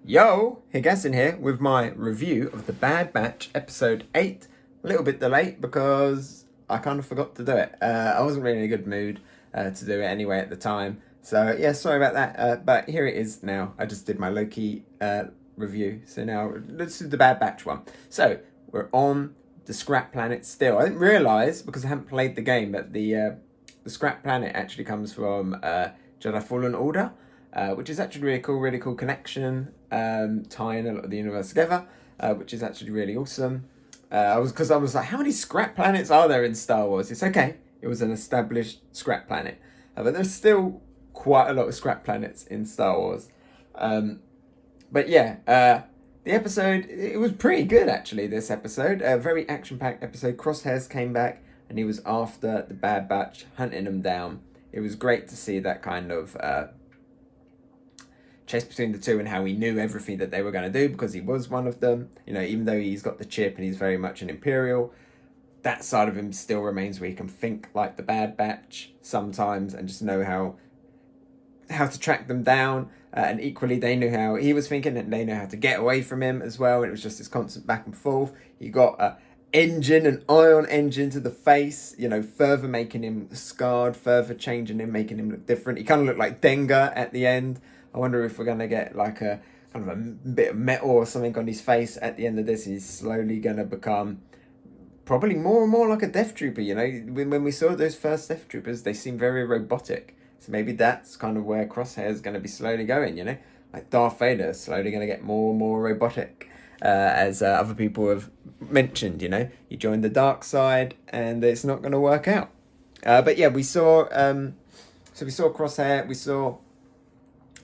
Yo, Higassin here with my review of The Bad Batch episode 8. A little bit delayed because I kind of forgot to do it. I wasn't really in a good mood to do it anyway at the time. So yeah, sorry about that. But here it is now. I just did my Loki review. So now let's do the Bad Batch one. So we're on the Scrap Planet still. I didn't realise because I haven't played the game that the Scrap Planet actually comes from Jedi Fallen Order. Which is actually really cool connection, tying a lot of the universe together, which is actually really awesome. I was like, how many scrap planets are there in Star Wars? It's okay, it was an established scrap planet, but there's still quite a lot of scrap planets in Star Wars. But yeah, the episode, it was pretty good actually, this episode. A very action-packed episode. Crosshairs came back and he was after the Bad Batch, hunting them down. It was great to see that kind of chase between the two and how he knew everything that they were going to do because he was one of them. You know, even though he's got the chip and he's very much an Imperial, that side of him still remains where he can think like the Bad Batch sometimes and just know how to track them down. And equally, they knew how he was thinking and they know how to get away from him as well. And it was just this constant back and forth. You got an ion engine to the face, you know, further making him scarred, further changing him, making him look different. He kind of looked like Dengar at the end. I wonder if we're going to get like a kind of a bit of metal or something on his face at the end of this. He's slowly going to become probably more and more like a Death Trooper, you know. When we saw those first Death Troopers, they seem very robotic. So maybe that's kind of where Crosshair is going to be slowly going, you know. Like Darth Vader is slowly going to get more and more robotic, as other people have mentioned, you know. You join the dark side and it's not going to work out. But yeah, we saw Crosshair, we saw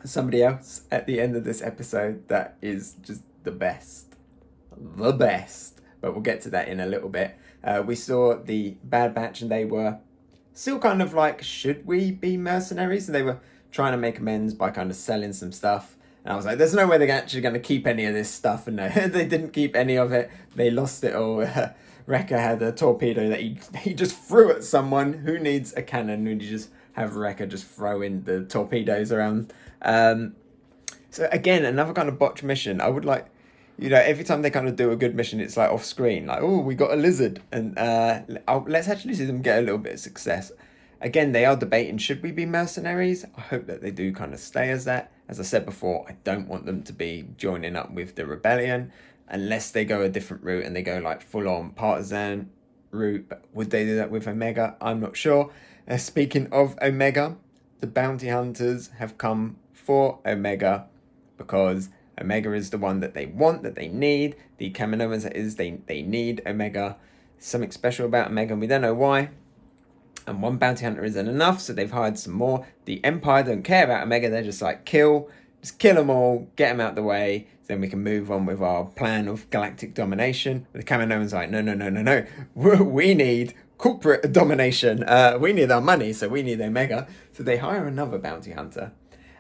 somebody else at the end of this episode that is just the best, but we'll get to that in a little bit. We saw the Bad Batch and they were still kind of like, should we be mercenaries? And they were trying to make amends by kind of selling some stuff, and I was like, there's no way they're actually going to keep any of this stuff. And no, they didn't keep any of it. They lost it all. Bracca had a torpedo that he just threw at someone. Who needs a cannon when you just have Bracca just throwing the torpedoes around? So again, another kind of botch mission. I would like, you know, every time they kind of do a good mission, it's like off screen, like, oh, we got a lizard, and let's actually see them get a little bit of success. Again, they are debating, should we be mercenaries? I hope that they do kind of stay as that. As I said before, I don't want them to be joining up with the rebellion unless they go a different route and they go like full on partisan route. But would they do that with Omega? I'm not sure. Speaking of Omega, the bounty hunters have come for Omega because Omega is the one that they want, that they need. The Kaminoans is they need Omega. Something special about Omega, and we don't know why. And one bounty hunter isn't enough, so they've hired some more. The Empire don't care about Omega. They're just like, just kill them all, get them out the way. Then we can move on with our plan of galactic domination. The Kaminoans are like, no. We need corporate domination. We need our money, so we need Omega. So they hire another bounty hunter,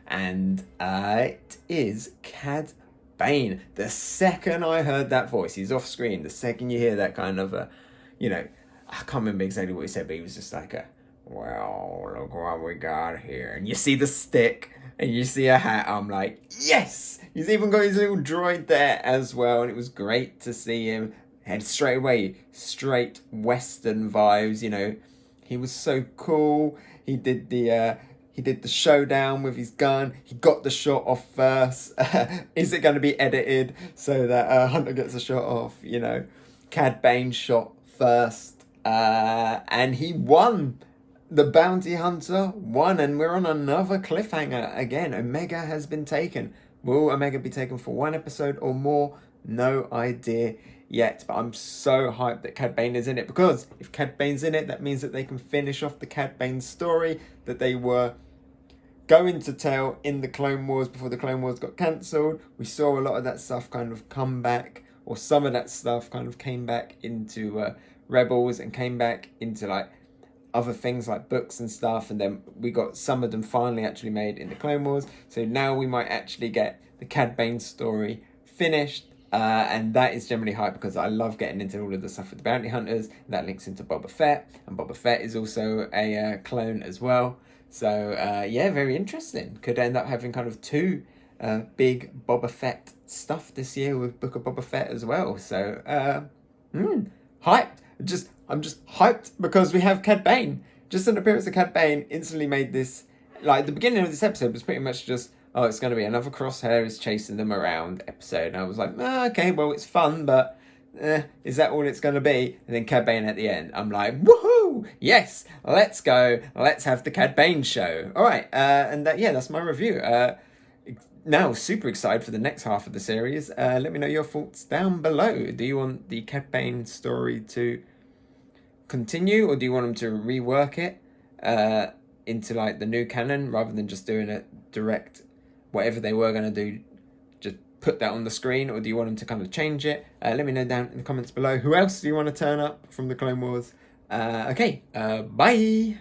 and it is Cad Bane. The second I heard that voice, he's off screen. The second you hear that kind of you know, I can't remember exactly what he said, but he was just like well, look what we got here. And you see the stick and you see a hat. I'm like, yes! He's even got his little droid there as well. And it was great to see him. Head straight away, straight Western vibes, you know. He was so cool. He did the showdown with his gun. He got the shot off first. Is it going to be edited so that Hunter gets a shot off? You know, Cad Bane shot first. And he won. The bounty hunter won, and we're on another cliffhanger again. Omega has been taken. Will Omega be taken for one episode or more? No idea yet, but I'm so hyped that Cad Bane is in it, because if Cad Bane's in it, that means that they can finish off the Cad Bane story that they were going to tell in the Clone Wars before the Clone Wars got cancelled. We saw a lot of that stuff kind of come back, or some of that stuff kind of came back into Rebels and came back into like other things like books and stuff, and then we got some of them finally actually made in the Clone Wars. So now we might actually get the Cad Bane story finished, and that is generally hype because I love getting into all of the stuff with the bounty hunters. That links into Boba Fett, and Boba Fett is also a clone as well. So yeah, very interesting. Could end up having kind of two big Boba Fett stuff this year with Book of Boba Fett as well. So, hyped. I'm just hyped because we have Cad Bane. Just an appearance of Cad Bane instantly made this, like, the beginning of this episode was pretty much just, oh, it's going to be another Crosshair is chasing them around episode. And I was like, okay, well, it's fun, but is that all it's going to be? And then Cad Bane at the end. I'm like, woohoo! Yes, let's go. Let's have the Cad Bane show. All right, and that's my review. Now, super excited for the next half of the series. Let me know your thoughts down below. Do you want the Cad Bane story to continue, or do you want them to rework it into like the new canon rather than just doing it direct, whatever they were going to do, just put that on the screen, or do you want them to kind of change it? Let me know down in the comments below. Who else do you want to turn up from the Clone Wars? Okay, bye!